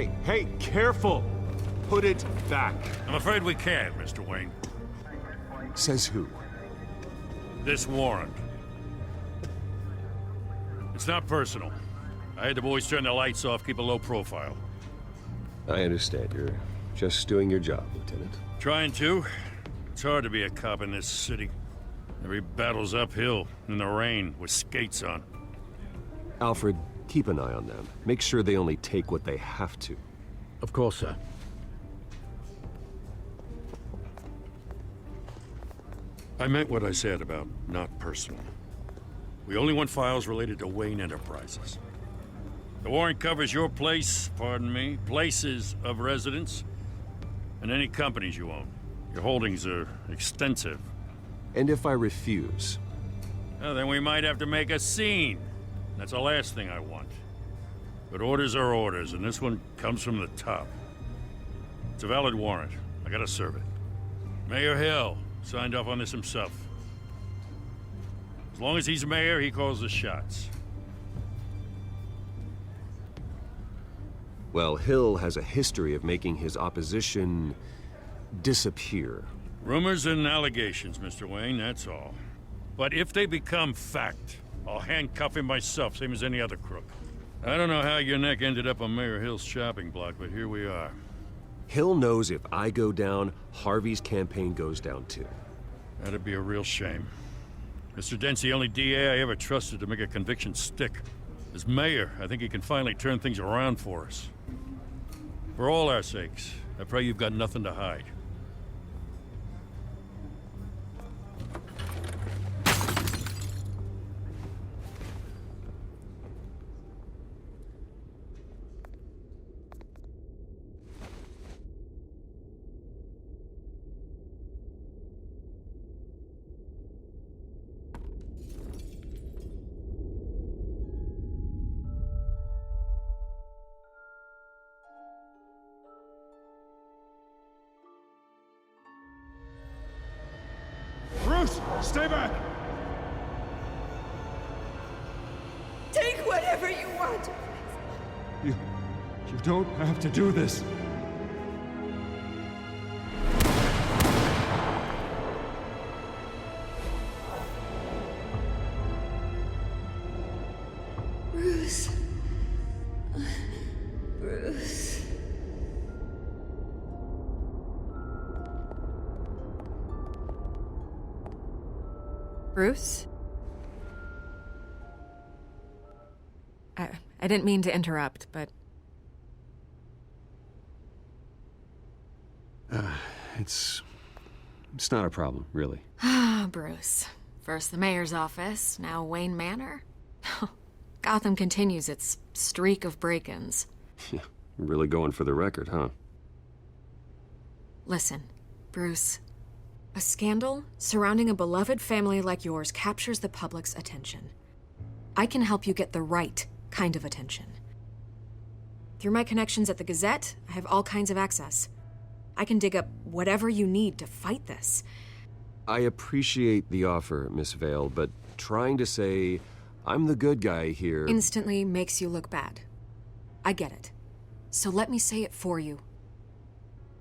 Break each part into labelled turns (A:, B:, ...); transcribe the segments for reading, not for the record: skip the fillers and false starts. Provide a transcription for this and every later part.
A: Hey, careful! Put it back.
B: I'm afraid we can't, Mr. Wayne.
A: Says who?
B: This warrant. It's not personal. I had the boys turn the lights off, keep a low profile.
C: I understand. You're just doing your job, Lieutenant.
B: Trying to. It's hard to be a cop in this city. Every battle's uphill, in the rain, with skates on.
C: Alfred, keep an eye on them. Make sure they only take what they have to.
D: Of course, sir.
B: I meant what I said about not personal. We only want files related to Wayne Enterprises. The warrant covers your place, pardon me, places of residence, and any companies you own. Your holdings are extensive.
C: And if I refuse?
B: Well, then we might have to make a scene. That's the last thing I want. But orders are orders, and this one comes from the top. It's a valid warrant. I gotta serve it. Mayor Hill signed off on this himself. As long as he's mayor, he calls the shots.
C: Well, Hill has a history of making his opposition disappear.
B: Rumors and allegations, Mr. Wayne, that's all. But if they become fact, I'll handcuff him myself, same as any other crook. I don't know how your neck ended up on Mayor Hill's shopping block, but here we are.
C: Hill knows if I go down, Harvey's campaign goes down too.
B: That'd be a real shame. Mr. Dent's the only DA I ever trusted to make a conviction stick. As mayor, I think he can finally turn things around for us. For all our sakes, I pray you've got nothing to hide.
A: Bruce, stay back!
E: Take whatever you want.
A: You don't have to do this.
E: Bruce. Bruce.
F: Bruce? I didn't mean to interrupt, but...
C: It's not a problem, really.
F: Ah, Bruce. First the mayor's office, now Wayne Manor. Gotham continues its streak of break-ins.
C: Yeah, really going for the record, huh?
F: Listen, Bruce. A scandal surrounding a beloved family like yours captures the public's attention. I can help you get the right kind of attention. Through my connections at the Gazette, I have all kinds of access. I can dig up whatever you need to fight this.
C: I appreciate the offer, Miss Vale, but trying to say I'm the good guy here...
F: Instantly makes you look bad. I get it. So let me say it for you.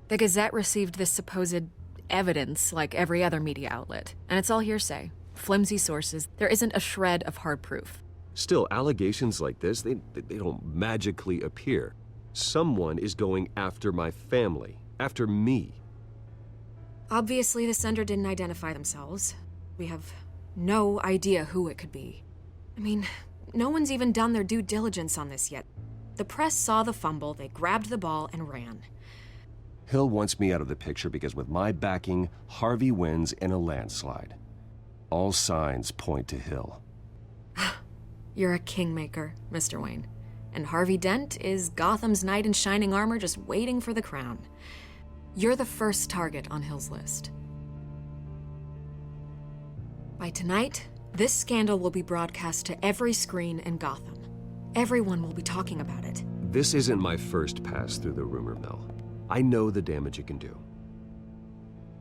F: The Gazette received this supposed evidence like every other media outlet, and it's all hearsay. Flimsy sources. There isn't a shred of hard proof.
C: Still, allegations like this, they don't magically appear. Someone is going after my family, after me.
F: Obviously, the sender didn't identify themselves. We have no idea who it could be. I mean, no one's even done their due diligence on this yet. The press saw the fumble, they grabbed the ball and ran.
C: Hill wants me out of the picture because with my backing, Harvey wins in a landslide. All signs point to Hill.
F: You're a kingmaker, Mr. Wayne. And Harvey Dent is Gotham's knight in shining armor just waiting for the crown. You're the first target on Hill's list. By tonight, this scandal will be broadcast to every screen in Gotham. Everyone will be talking about it.
C: This isn't my first pass through the rumor mill. I know the damage it can do.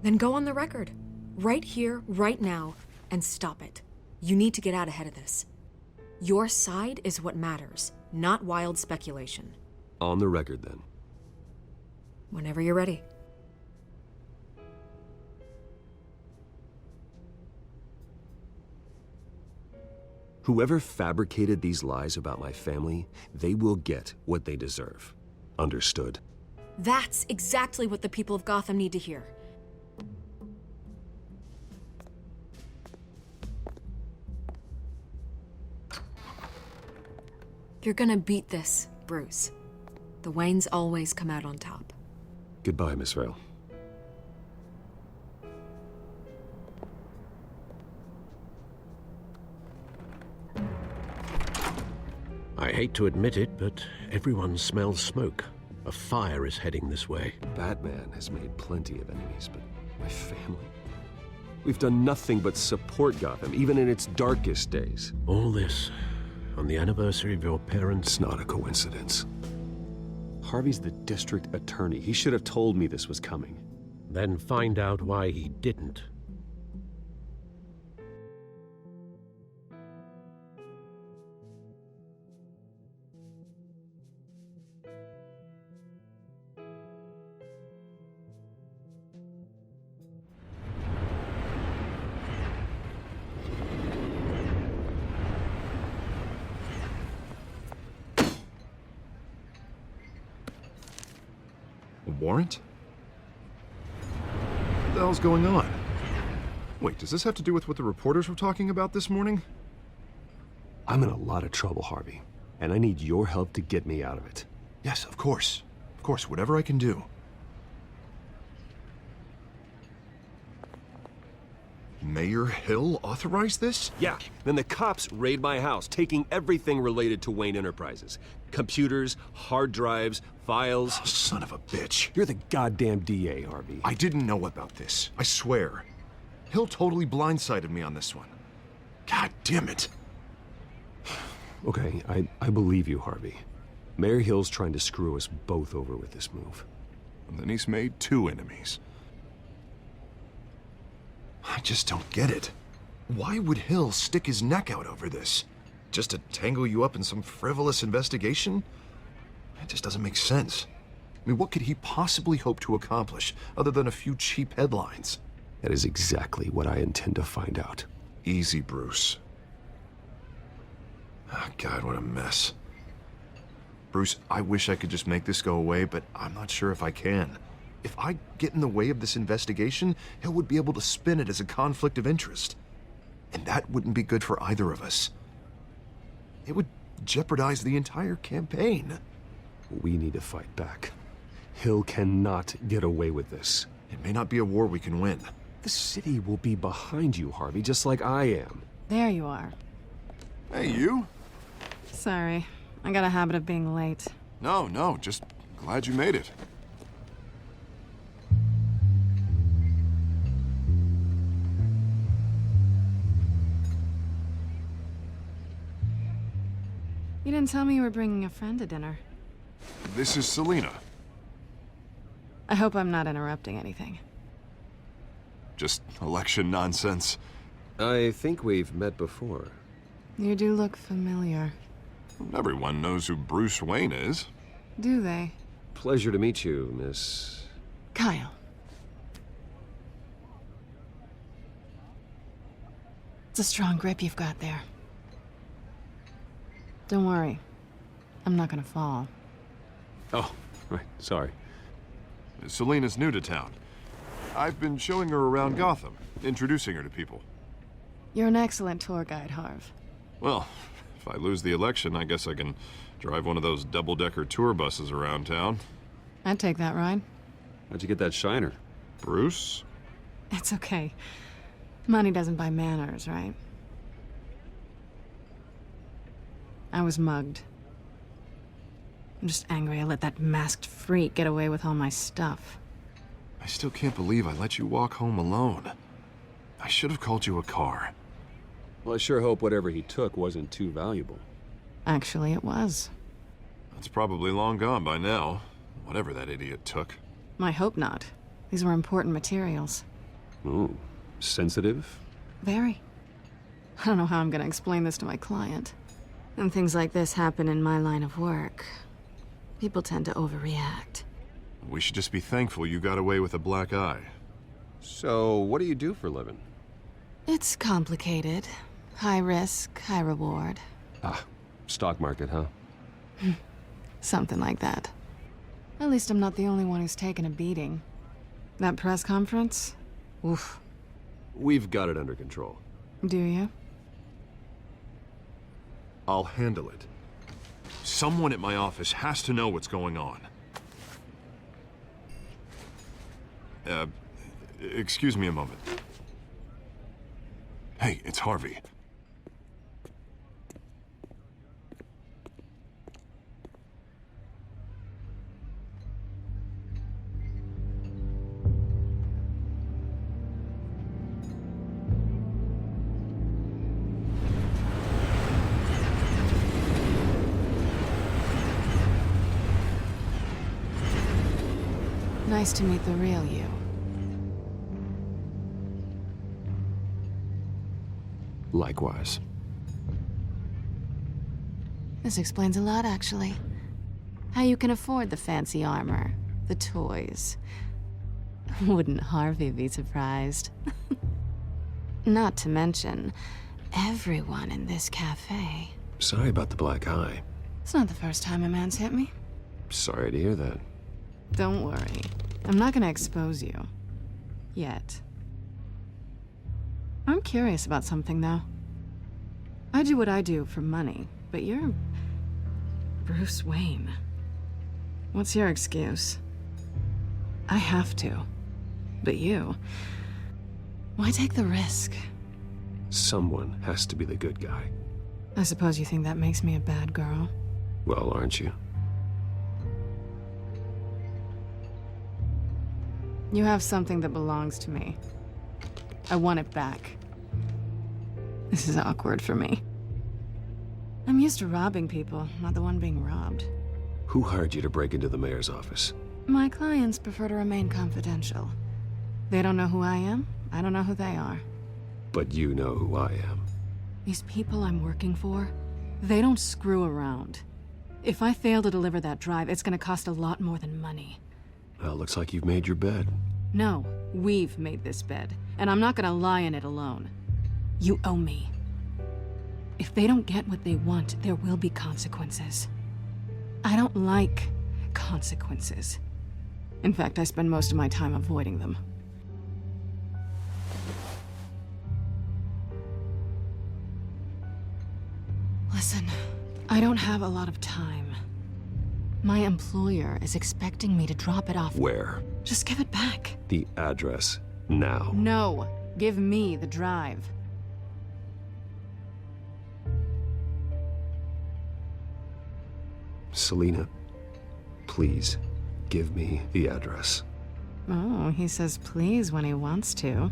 F: Then go on the record. Right here, right now, and stop it. You need to get out ahead of this. Your side is what matters, not wild speculation.
C: On the record, then.
F: Whenever you're ready.
C: Whoever fabricated these lies about my family, they will get what they deserve. Understood?
F: That's exactly what the people of Gotham need to hear. You're gonna beat this, Bruce. The Waynes always come out on top.
C: Goodbye, Miss Vale.
D: I hate to admit it, but everyone smells smoke. A fire is heading this way.
C: Batman has made plenty of enemies, but my family? We've done nothing but support Gotham, even in its darkest days.
D: All this on the anniversary of your parents'...
C: It's not a coincidence. Harvey's the district attorney. He should have told me this was coming.
D: Then find out why he didn't.
G: A warrant? What the hell's going on? Wait, does this have to do with what the reporters were talking about this morning?
C: I'm in a lot of trouble, Harvey, and I need your help to get me out of it.
G: Yes, of course. Of course, whatever I can do. Mayor Hill authorized this?
C: Yeah, then the cops raid my house, taking everything related to Wayne Enterprises. Computers, hard drives, files.
G: Oh, son of a bitch.
C: You're the goddamn DA, Harvey.
G: I didn't know about this. I swear. Hill totally blindsided me on this one. God damn it.
C: Okay, I believe you, Harvey. Mayor Hill's trying to screw us both over with this move.
G: And then he's made 2 enemies. I just don't get it. Why would Hill stick his neck out over this? Just to tangle you up in some frivolous investigation? It just doesn't make sense. I mean, what could he possibly hope to accomplish other than a few cheap headlines?
C: That is exactly what I intend to find out.
G: Easy, Bruce. Oh, God, what a mess. Bruce, I wish I could just make this go away, but I'm not sure if I can. If I get in the way of this investigation, Hill would be able to spin it as a conflict of interest. And that wouldn't be good for either of us. It would jeopardize the entire campaign.
C: We need to fight back. Hill cannot get away with this.
G: It may not be a war we can win.
C: The city will be behind you, Harvey, just like I am.
H: There you are.
G: Hey, you?
H: Sorry. I got a habit of being late.
G: No, just glad you made it.
H: You didn't tell me you were bringing a friend to dinner.
G: This is Selina.
H: I hope I'm not interrupting anything.
G: Just election nonsense.
C: I think we've met before.
H: You do look familiar.
G: Everyone knows who Bruce Wayne is.
H: Do they?
C: Pleasure to meet you, Miss...
H: Kyle. It's a strong grip you've got there. Don't worry. I'm not gonna fall.
C: Oh, right, sorry.
G: Selina's new to town. I've been showing her around Gotham, introducing her to people.
H: You're an excellent tour guide, Harv.
G: Well, if I lose the election, I guess I can drive one of those double-decker tour buses around town.
H: I'd take that ride.
C: How'd you get that shiner?
G: Bruce?
H: It's okay. Money doesn't buy manners, right? I was mugged. I'm just angry I let that masked freak get away with all my stuff.
G: I still can't believe I let you walk home alone. I should have called you a car.
C: Well, I sure hope whatever he took wasn't too valuable.
H: Actually, it was.
G: It's probably long gone by now, whatever that idiot took.
H: I hope not. These were important materials.
C: Ooh, sensitive?
H: Very. I don't know how I'm gonna explain this to my client. And things like this happen in my line of work. People tend to overreact.
G: We should just be thankful you got away with a black eye.
C: So, what do you do for a living?
H: It's complicated. High risk, high reward.
C: Ah, stock market, huh?
H: Something like that. At least I'm not the only one who's taken a beating. That press conference? Oof.
C: We've got it under control.
H: Do you?
G: I'll handle it. Someone at my office has to know what's going on. Excuse me a moment. Hey, it's Harvey.
H: Nice to meet the real you.
C: Likewise.
H: This explains a lot, actually. How you can afford the fancy armor, the toys. Wouldn't Harvey be surprised? Not to mention, everyone in this cafe.
C: Sorry about the black eye.
H: It's not the first time a man's hit me.
C: Sorry to hear that.
H: Don't worry. I'm not gonna expose you. Yet. I'm curious about something, though. I do what I do for money, but you're... Bruce Wayne. What's your excuse? I have to. But you... Why take the risk?
C: Someone has to be the good guy.
H: I suppose you think that makes me a bad girl.
C: Well, aren't you?
H: You have something that belongs to me. I want it back. This is awkward for me. I'm used to robbing people, not the one being robbed.
C: Who hired you to break into the mayor's office?
H: My clients prefer to remain confidential. They don't know who I am, I don't know who they are.
C: But you know who I am.
H: These people I'm working for, they don't screw around. If I fail to deliver that drive, it's gonna cost a lot more than money.
C: Well, looks like you've made your bed.
H: No, we've made this bed, and I'm not gonna lie in it alone. You owe me. If they don't get what they want, there will be consequences. I don't like consequences. In fact, I spend most of my time avoiding them. Listen, I don't have a lot of time. My employer is expecting me to drop it off.
C: Where?
H: Just give it back.
C: The address, now.
H: No, give me the drive.
C: Selina, please, give me the address.
H: Oh, he says please when he wants to.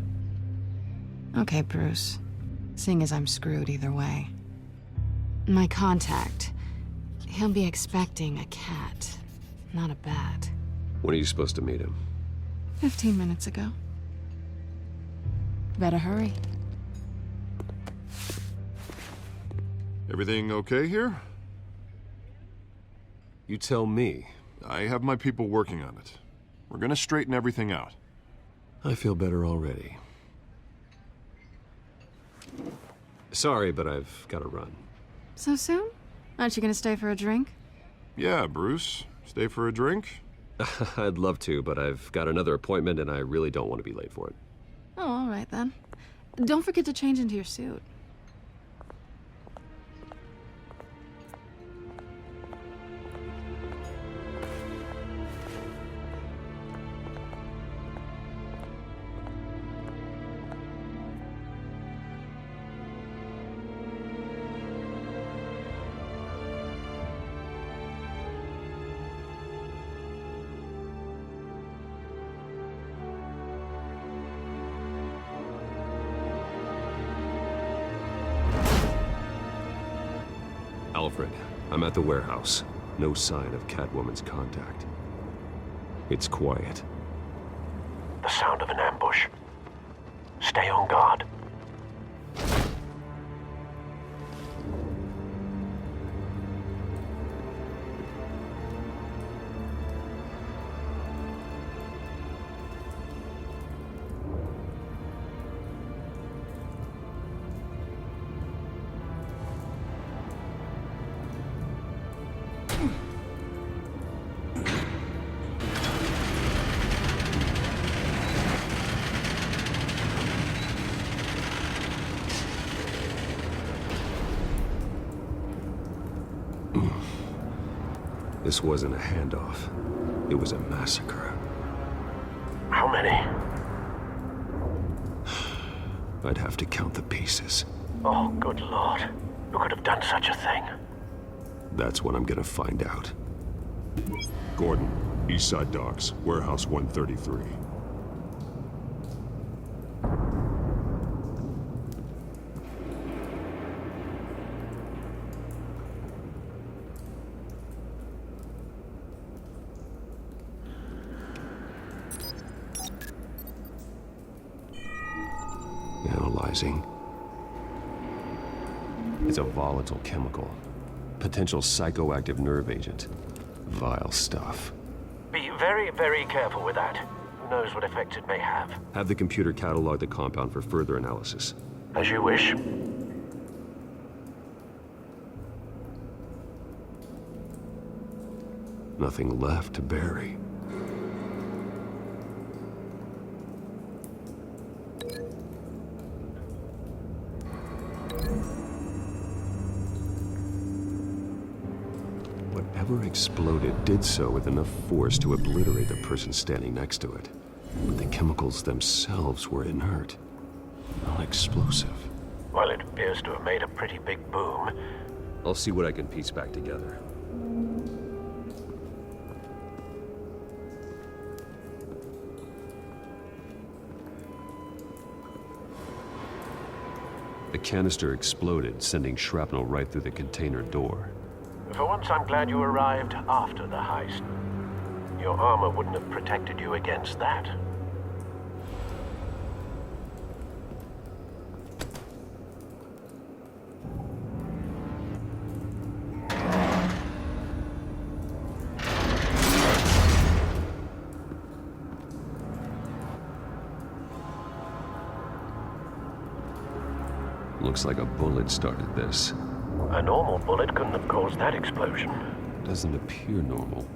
H: Okay, Bruce. Seeing as I'm screwed either way. My contact. He'll be expecting a cat, not a bat.
C: When are you supposed to meet him?
H: 15 minutes ago. Better hurry.
G: Everything okay here?
C: You tell me.
G: I have my people working on it. We're gonna straighten everything out.
C: I feel better already. Sorry, but I've got to run.
H: So soon? Aren't you gonna stay for a drink?
G: Yeah, Bruce. Stay for a drink?
C: I'd love to, but I've got another appointment and I really don't want to be late for it.
H: Oh, all right then. Don't forget to change into your suit.
C: Alfred, I'm at the warehouse. No sign of Catwoman's contact. It's quiet.
D: The sound of an ambush. Stay on guard.
C: This wasn't a handoff. It was a massacre.
D: How many?
C: I'd have to count the pieces.
D: Oh, good lord. Who could have done such a thing?
C: That's what I'm gonna find out.
A: Gordon, Eastside Docks, Warehouse 133.
C: Analyzing. It's a volatile chemical. Potential psychoactive nerve agent. Vile stuff.
D: Be very, very careful with that. Who knows what effects it may have.
C: Have the computer catalog the compound for further analysis.
D: As you wish.
C: Nothing left to bury. Whatever exploded did so with enough force to obliterate the person standing next to it. But the chemicals themselves were inert, non-explosive.
D: Well, it appears to have made a pretty big boom.
C: I'll see what I can piece back together. The canister exploded, sending shrapnel right through the container door.
D: For once, I'm glad you arrived after the heist. Your armor wouldn't have protected you against that.
C: Looks like a bullet started this.
D: A normal bullet couldn't have caused that explosion.
C: Doesn't appear normal.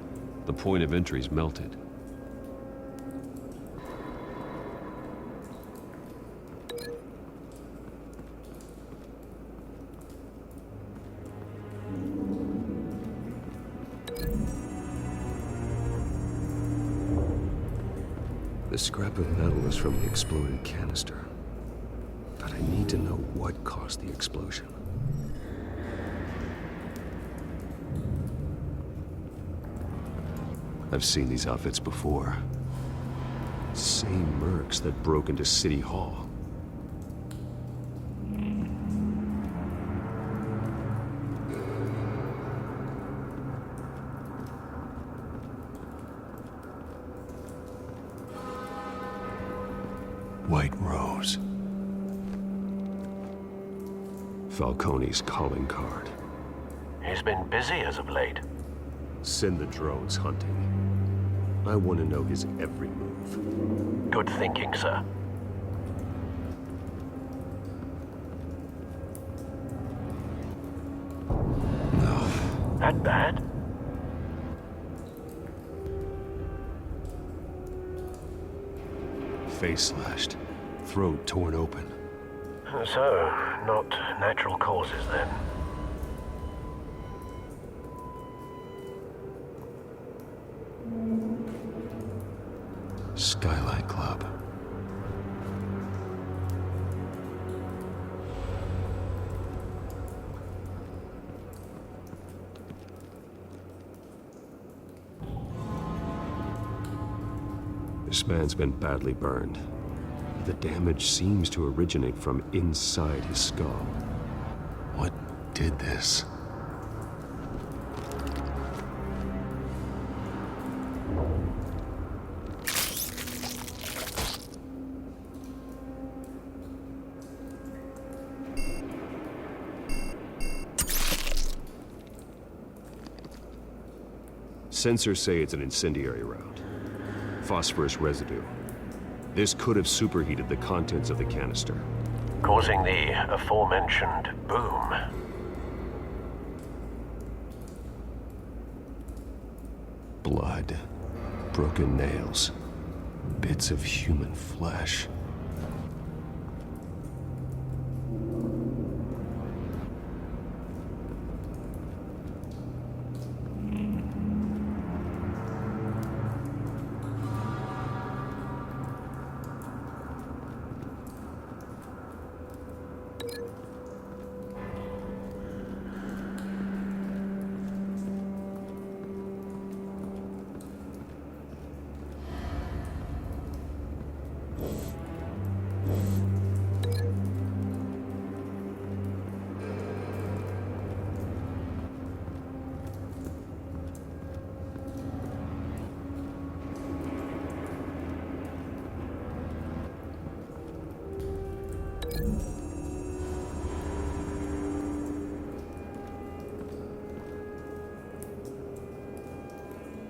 C: The point of entry's melted. The scrap of metal is from the exploded canister. But I need to know what caused the explosion. I've seen these outfits before. Same mercs that broke into City Hall. White Rose. Falcone's calling card.
D: He's been busy as of late.
C: Send the drones hunting. I want to know his every move.
D: Good thinking, sir. That bad?
C: Face slashed, throat torn open.
D: So, not natural causes then.
C: Skylight Club. This man's been badly burned. The damage seems to originate from inside his skull. What did this? Sensors say it's an incendiary round. Phosphorus residue. This could have superheated the contents of the canister.
D: Causing the aforementioned boom.
C: Blood. Broken nails. Bits of human flesh.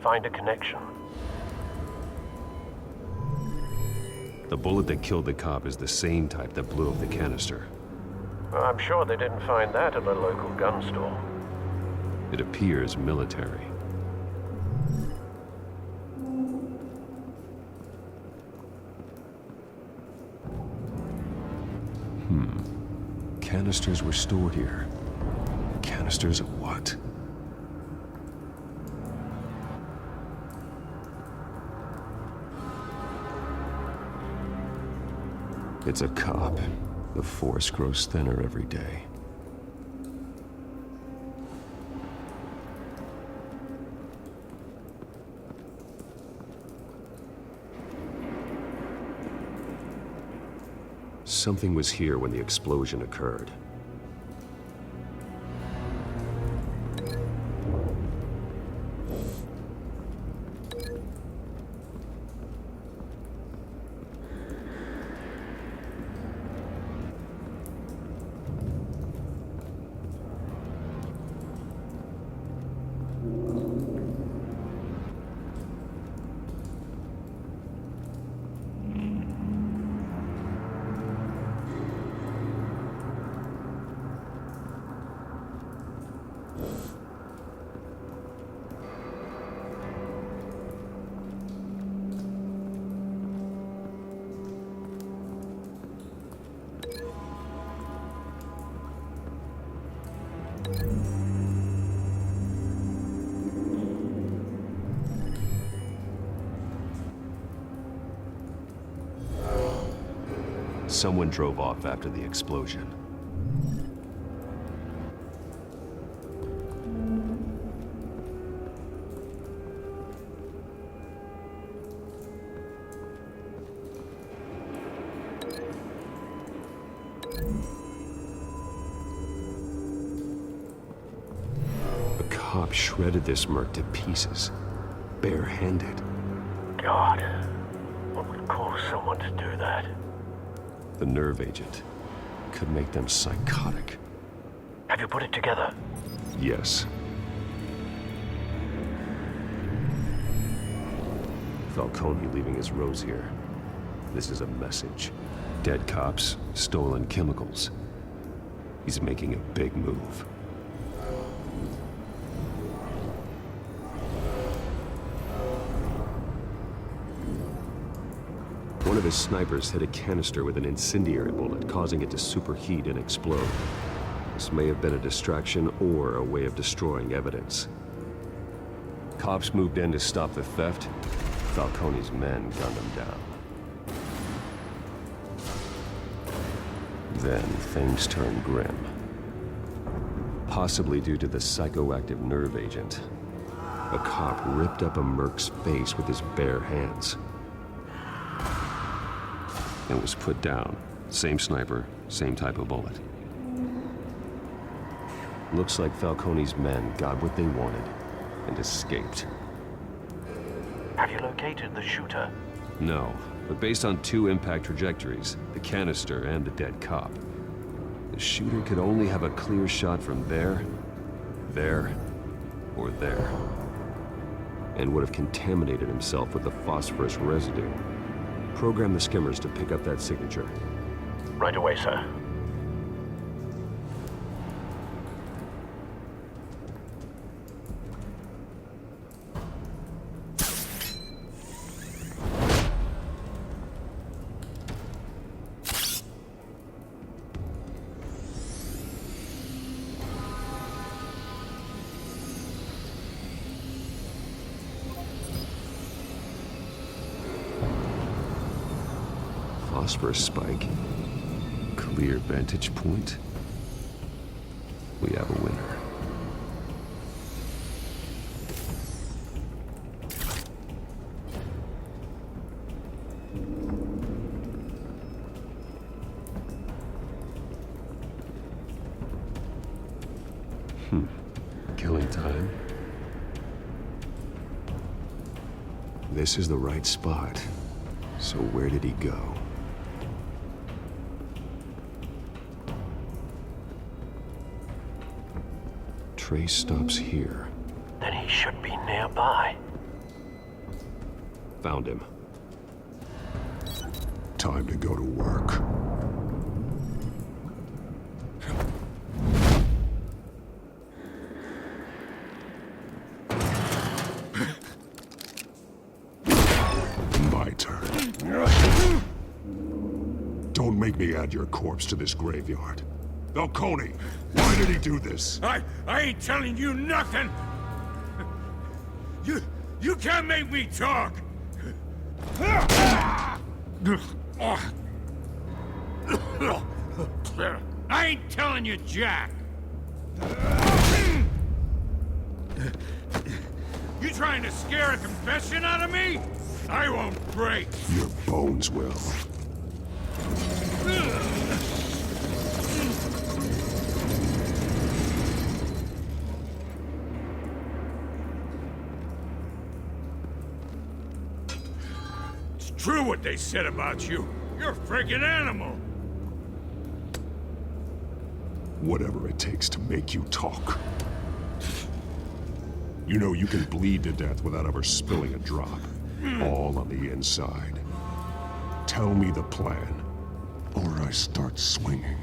D: Find a connection.
C: The bullet that killed the cop is the same type that blew up the canister.
D: Well, I'm sure they didn't find that at the local gun store.
C: It appears military. Canisters were stored here. Canisters of what? It's a cop. The force grows thinner every day. Something was here when the explosion occurred. Someone drove off after the explosion. A cop shredded this merc to pieces, barehanded.
D: God, what would cause someone to do that?
C: The nerve agent could make them psychotic.
D: Have you put it together?
C: Yes. Falcone leaving his rose here. This is a message. Dead cops, stolen chemicals. He's making a big move. One of his snipers hit a canister with an incendiary bullet, causing it to superheat and explode. This may have been a distraction or a way of destroying evidence. Cops moved in to stop the theft. Falcone's men gunned him down. Then things turned grim. Possibly due to the psychoactive nerve agent. A cop ripped up a merc's face with his bare hands. And was put down. Same sniper, same type of bullet. Looks like Falcone's men got what they wanted and escaped.
D: Have you located the shooter?
C: No, but based on two impact trajectories, the canister and the dead cop, the shooter could only have a clear shot from there, or there, and would have contaminated himself with the phosphorus residue. Program the skimmers to pick up that signature.
D: Right away, sir.
C: Phosphorus spike. Clear vantage point. We have a winner. Killing time. This is the right spot. So where did he go? Trace stops here.
D: Then he should be nearby.
C: Found him.
I: Time to go to work. My turn. Don't make me add your corpse to this graveyard. Falcone, why did he do this?
J: I ain't telling you nothing! You can't make me talk! I ain't telling you jack! You trying to scare a confession out of me? I won't break!
I: Your bones will.
J: It's true what they said about you. You're a friggin' animal!
I: Whatever it takes to make you talk. You know you can bleed to death without ever spilling a drop. All on the inside. Tell me the plan, or I start swinging.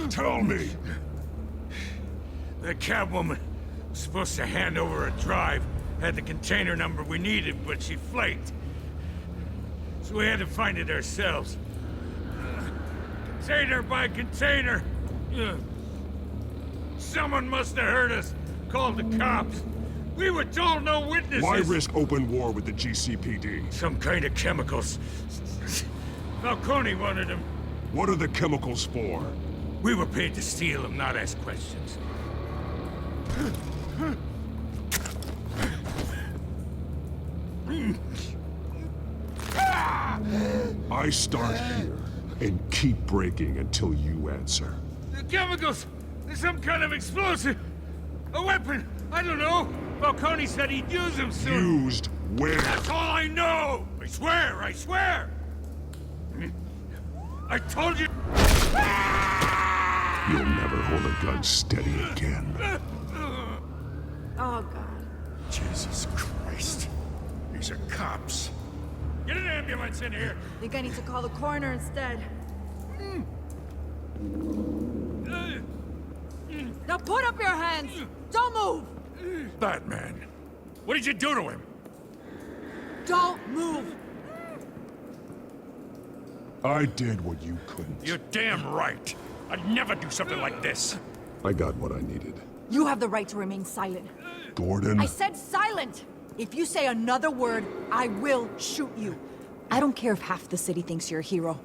I: Tell me!
J: The Catwoman was supposed to hand over a drive, had the container number we needed, but she flaked. So we had to find it ourselves. Container by container. Someone must have heard us, called the cops. We were told no witnesses.
I: Why risk open war with the GCPD?
J: Some kind of chemicals. Falcone wanted them.
I: What are the chemicals for?
J: We were paid to steal them, not ask questions.
I: I start here and keep breaking until you answer.
J: The chemicals! There's some kind of explosive! A weapon! I don't know! Falcone said he'd use them soon!
I: Used where?
J: That's all I know! I swear! I swear! I told you...
I: You'll never hold a gun steady again.
E: Oh, God.
B: Jesus Christ. These are cops.
J: Get an ambulance in here!
E: I think I need to call the coroner instead. Now put up your hands! Don't move!
B: Batman. What did you do to him?
E: Don't move!
I: I did what you couldn't.
B: You're damn right. I'd never do something like this.
I: I got what I needed.
E: You have the right to remain silent.
I: Gordon?
E: I said silent! If you say another word, I will shoot you. I don't care if half the city thinks you're a hero.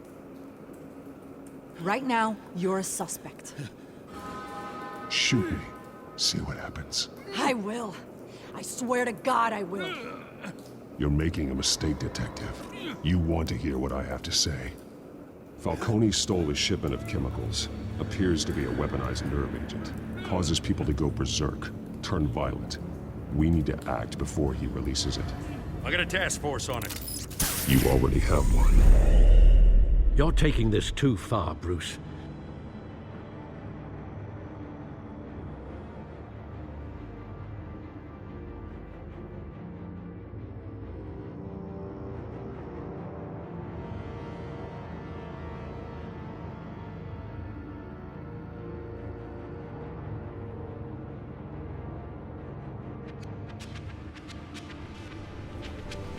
E: Right now, you're a suspect.
I: Shoot me. See what happens.
E: I will. I swear to God I will.
I: You're making a mistake, Detective. You want to hear what I have to say. Falcone stole a shipment of chemicals. Appears to be a weaponized nerve agent. Causes people to go berserk, turn violent. We need to act before he releases it.
B: I got a task force on it.
I: You already have one.
D: You're taking this too far, Bruce.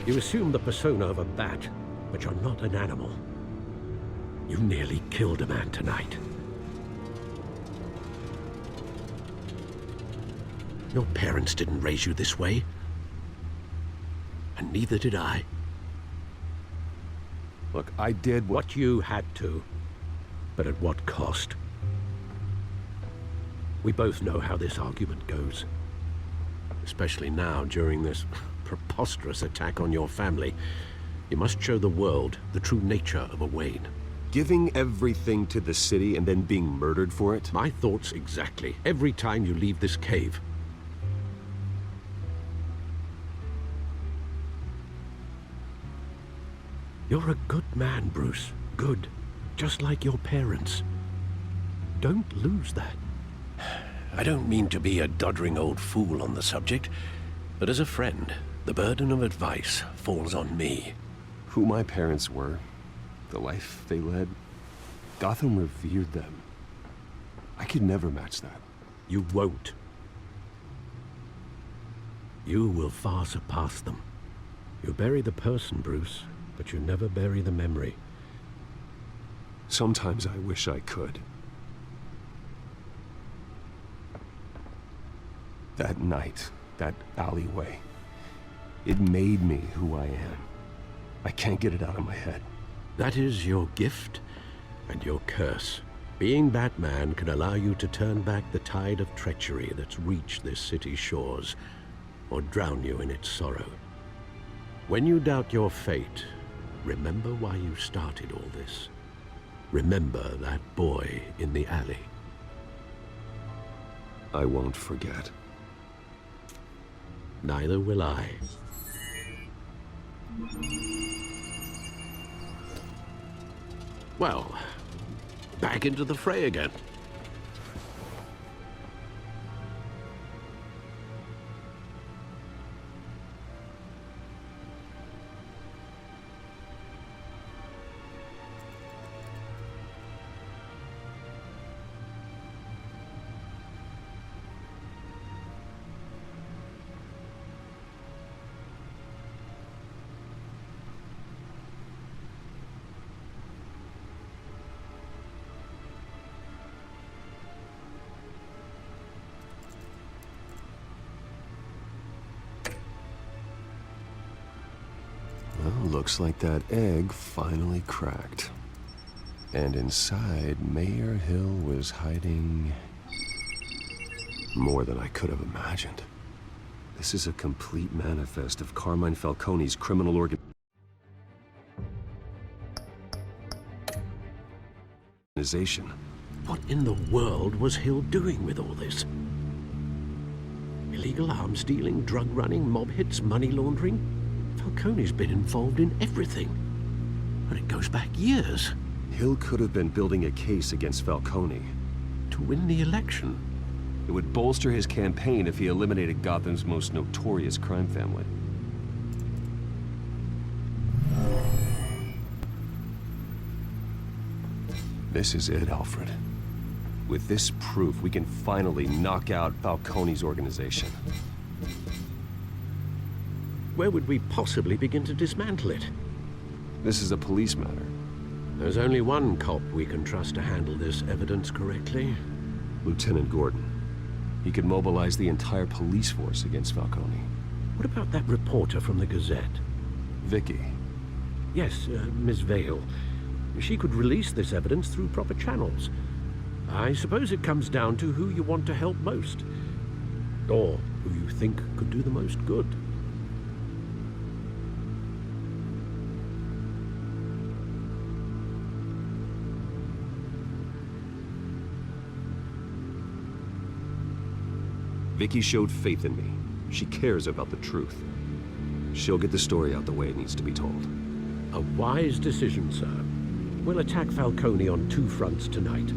D: You assume the persona of a bat, but you're not an animal. You nearly killed a man tonight. Your parents didn't raise you this way. And neither did I.
C: Look, I did
D: What you had to, but at what cost? We both know how this argument goes. Especially now, during this preposterous attack on your family. You must show the world the true nature of a Wayne.
C: Giving everything to the city and then being murdered for it?
D: My thoughts exactly. Every time you leave this cave. You're a good man, Bruce. Good. Just like your parents. Don't lose that. I don't mean to be a doddering old fool on the subject, but as a friend, the burden of advice falls on me.
C: Who my parents were, the life they led, Gotham revered them. I could never match that.
D: You won't. You will far surpass them. You bury the person, Bruce, but you never bury the memory.
C: Sometimes I wish I could. That night, that alleyway, it made me who I am. I can't get it out of my head.
D: That is your gift and your curse. Being Batman can allow you to turn back the tide of treachery that's reached this city's shores, or drown you in its sorrow. When you doubt your fate, remember why you started all this. Remember that boy in the alley.
C: I won't forget.
D: Neither will I. Well, back into the fray again.
C: Well, looks like that egg finally cracked. And inside, Mayor Hill was hiding more than I could have imagined. This is a complete manifest of Carmine Falcone's criminal organization.
D: What in the world was Hill doing with all this? Illegal arms dealing, drug running, mob hits, money laundering? Falcone's been involved in everything. And it goes back years.
C: Hill could have been building a case against Falcone.
D: To win the election.
C: It would bolster his campaign if he eliminated Gotham's most notorious crime family. This is it, Alfred. With this proof, we can finally knock out Falcone's organization.
D: Where would we possibly begin to dismantle it?
C: This is a police matter.
D: There's only one cop we can trust to handle this evidence correctly.
C: Lieutenant Gordon. He could mobilize the entire police force against Falcone.
D: What about that reporter from the Gazette?
C: Vicky.
D: Yes, Miss Vale. She could release this evidence through proper channels. I suppose it comes down to who you want to help most. Or who you think could do the most good.
C: Vicky showed faith in me. She cares about the truth. She'll get the story out the way it needs to be told.
D: A wise decision, sir. We'll attack Falcone on two fronts tonight.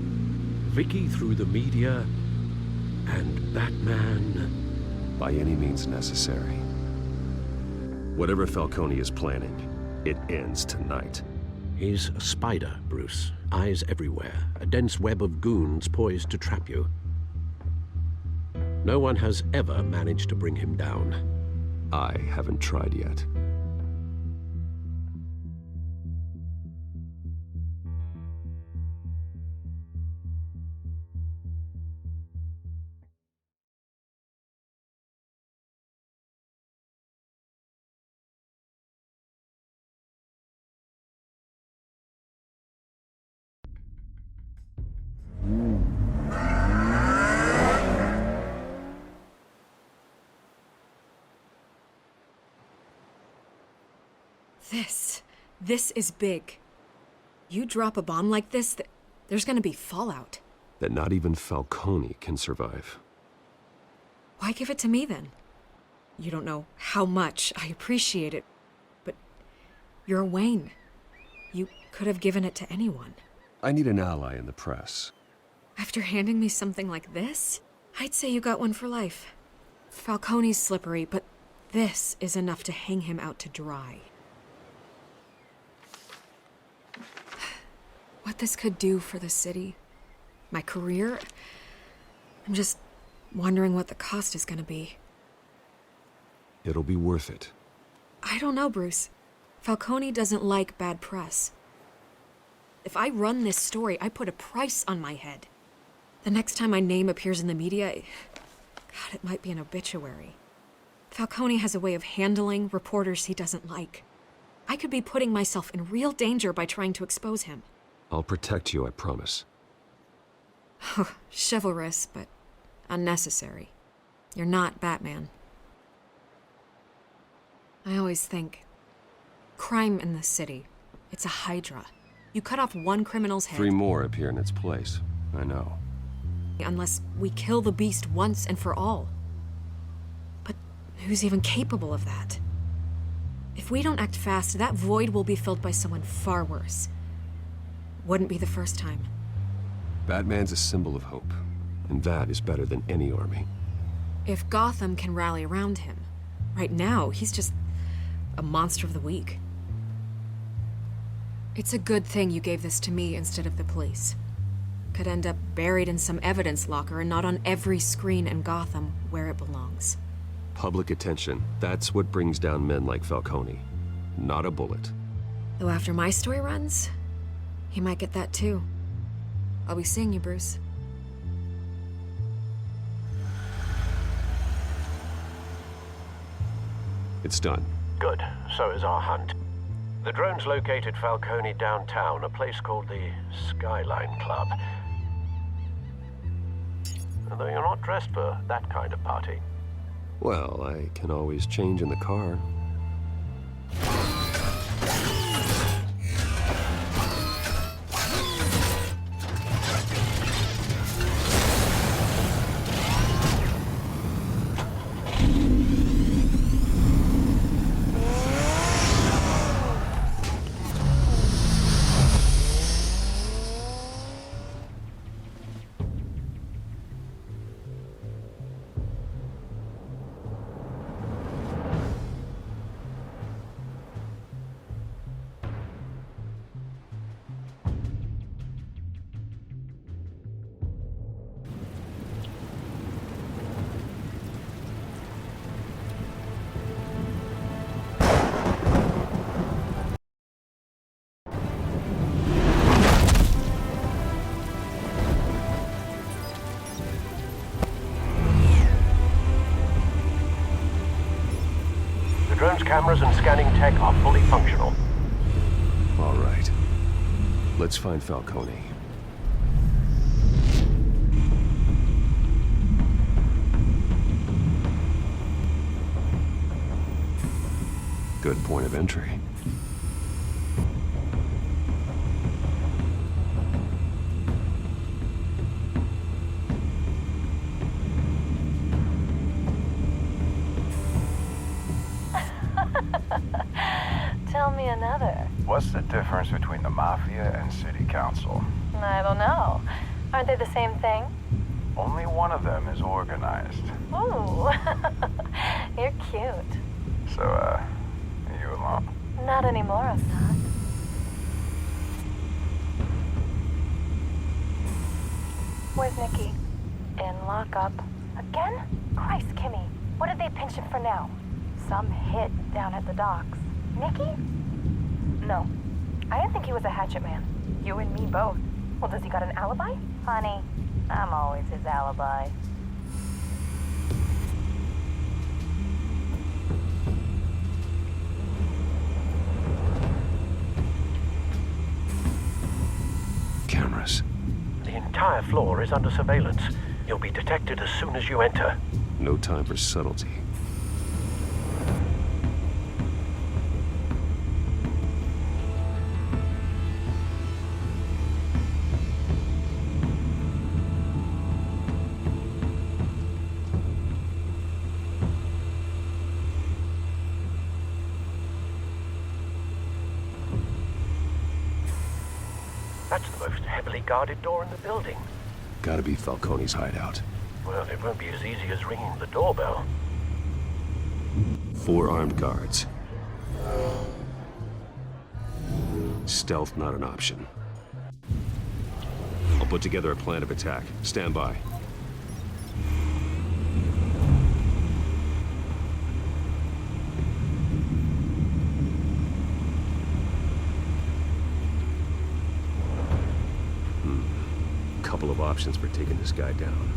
D: Vicky through the media, and Batman...
C: by any means necessary. Whatever Falcone is planning, it ends tonight.
D: He's a spider, Bruce. Eyes everywhere. A dense web of goons poised to trap you. No one has ever managed to bring him down.
C: I haven't tried yet.
F: This is big. You drop a bomb like this, there's gonna be fallout.
C: That not even Falcone can survive.
F: Why give it to me then? You don't know how much I appreciate it, but you're a Wayne. You could have given it to anyone.
C: I need an ally in the press.
F: After handing me something like this, I'd say you got one for life. Falcone's slippery, but this is enough to hang him out to dry. What this could do for the city, my career, I'm just wondering what the cost is gonna be.
C: It'll be worth it.
F: I don't know, Bruce. Falcone doesn't like bad press. If I run this story, I put a price on my head. The next time my name appears in the media, God, it might be an obituary. Falcone has a way of handling reporters he doesn't like. I could be putting myself in real danger by trying to expose him.
C: I'll protect you, I promise.
F: Chivalrous, but unnecessary. You're not Batman. I always think, crime in the city, it's a hydra. You cut off one criminal's head.
C: 3 more appear in its place. I know.
F: Unless we kill the beast once and for all. But who's even capable of that? If we don't act fast, that void will be filled by someone far worse. Wouldn't be the first time.
C: Batman's a symbol of hope, and that is better than any army.
F: If Gotham can rally around him, right now he's just a monster of the week. It's a good thing you gave this to me instead of the police. Could end up buried in some evidence locker and not on every screen in Gotham where it belongs.
C: Public attention, that's what brings down men like Falcone. Not a bullet.
F: Though after my story runs, he might get that too. I'll be seeing you, Bruce.
C: It's done.
D: Good. So is our hunt. The drone's located Falcone downtown, a place called the Skyline Club. Although you're not dressed for that kind of party.
C: Well, I can always change in the car.
D: The drone's cameras and scanning tech are fully functional.
C: All right. Let's find Falcone. Good point of entry.
K: Tell me another.
L: What's the difference between the Mafia and City Council?
K: I don't know. Aren't they the same thing?
L: Only one of them is organized.
K: Ooh, you're cute.
L: So, are you alone?
K: Not anymore, I'm not. Where's Nikki? In lockup. Again? Christ, Kimmy. What did they pinch him for now? Some hit down at the docks. Nikki? No. I didn't think he was a hatchet man. You and me both. Well, does he got an alibi? Honey, I'm always his alibi.
C: Cameras.
D: The entire floor is under surveillance. You'll be detected as soon as you enter.
C: No time for subtlety.
D: That's the most heavily guarded door in the building.
C: Gotta be Falcone's hideout.
D: Well, it won't be as easy as ringing the doorbell.
C: 4 armed guards. Stealth not an option. I'll put together a plan of attack. Stand by. Couple of options for taking this guy down.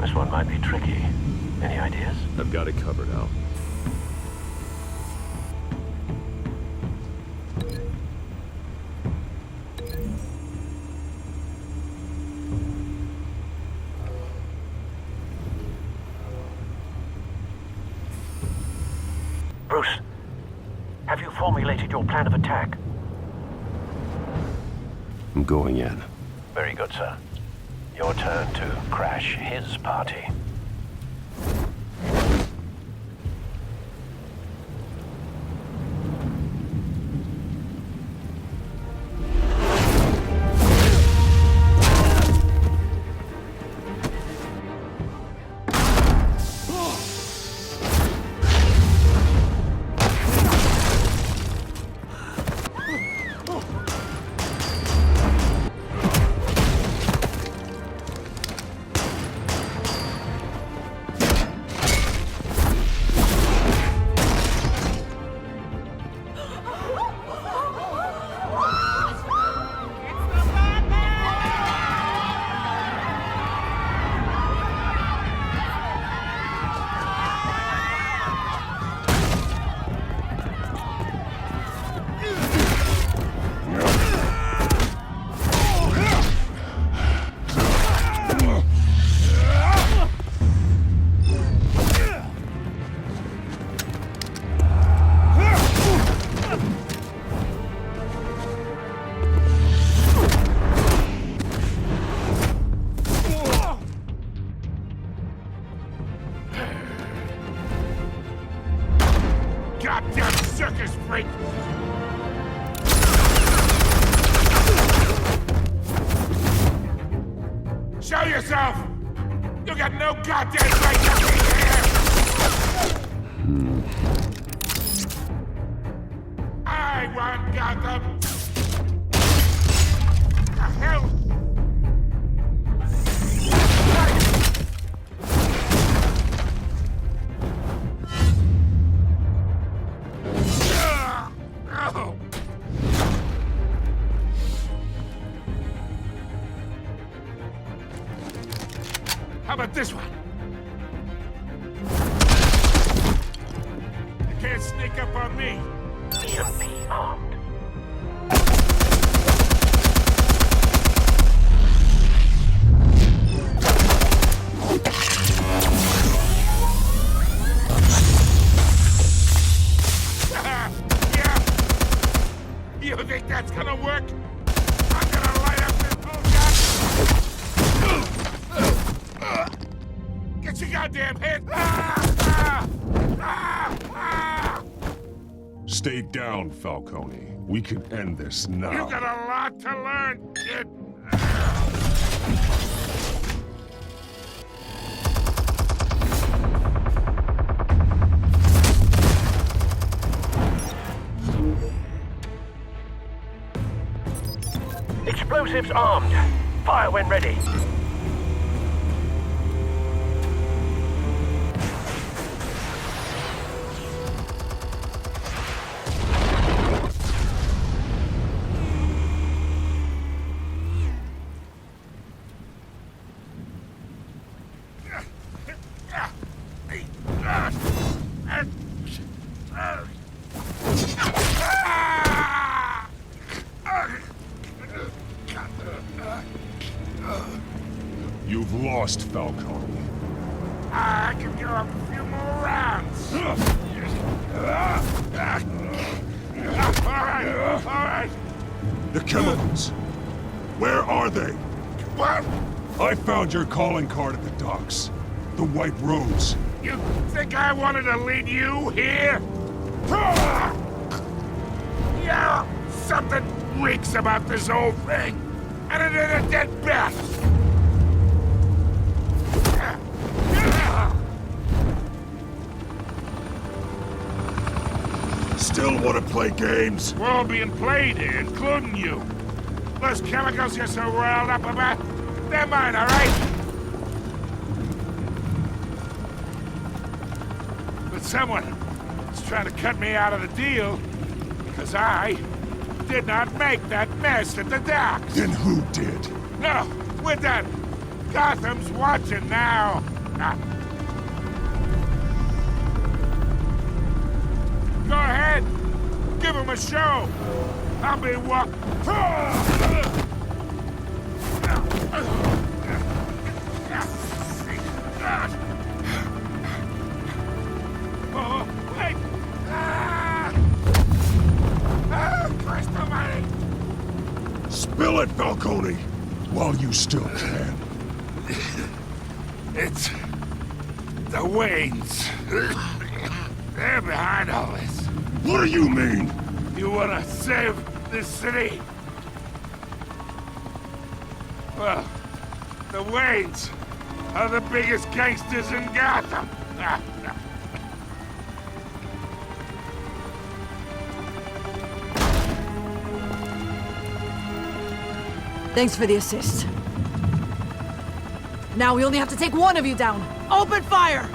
D: This one might be tricky. Any ideas?
C: I've got it covered, Al.
D: Bruce, have you formulated your plan of attack?
C: I'm going in.
D: Very good, sir. Your turn to crash his party.
J: Goddamn circus freak! Show yourself! You got no goddamn right to be here! I want Gotham! The hell? How about this one? You can't sneak up on me.
D: EMP armed.
J: Get your goddamn head!
I: Stay down, Falcone. We can end this now.
J: You got a lot to learn, kid.
M: Explosives armed. Fire when ready.
I: You've lost, Falcone.
J: I can go up a few more rounds. All right.
I: The chemicals. Where are they?
J: What?
I: I found your calling card at the docks. The White Rose.
J: You think I wanted to lead you here? Yeah, something reeks about this whole thing. And it ain't a dead bat.
I: Still want to play games?
J: We're all being played here, including you. Those chemicals you're so riled up about, they're mine, all right? But someone is trying to cut me out of the deal because I did not make that mess at the docks.
I: Then who did?
J: No, we're done. Gotham's watching now. Go ahead. Give him a show. I'll be Oh, wait. Christ almighty.
I: Spill it, Falcone, while you still can.
J: It's the Waynes. They're behind all this.
I: What do you mean?
J: You wanna save this city? Well, the Waynes are the biggest gangsters in Gotham.
E: Thanks for the assist. Now we only have to take one of you down. Open fire!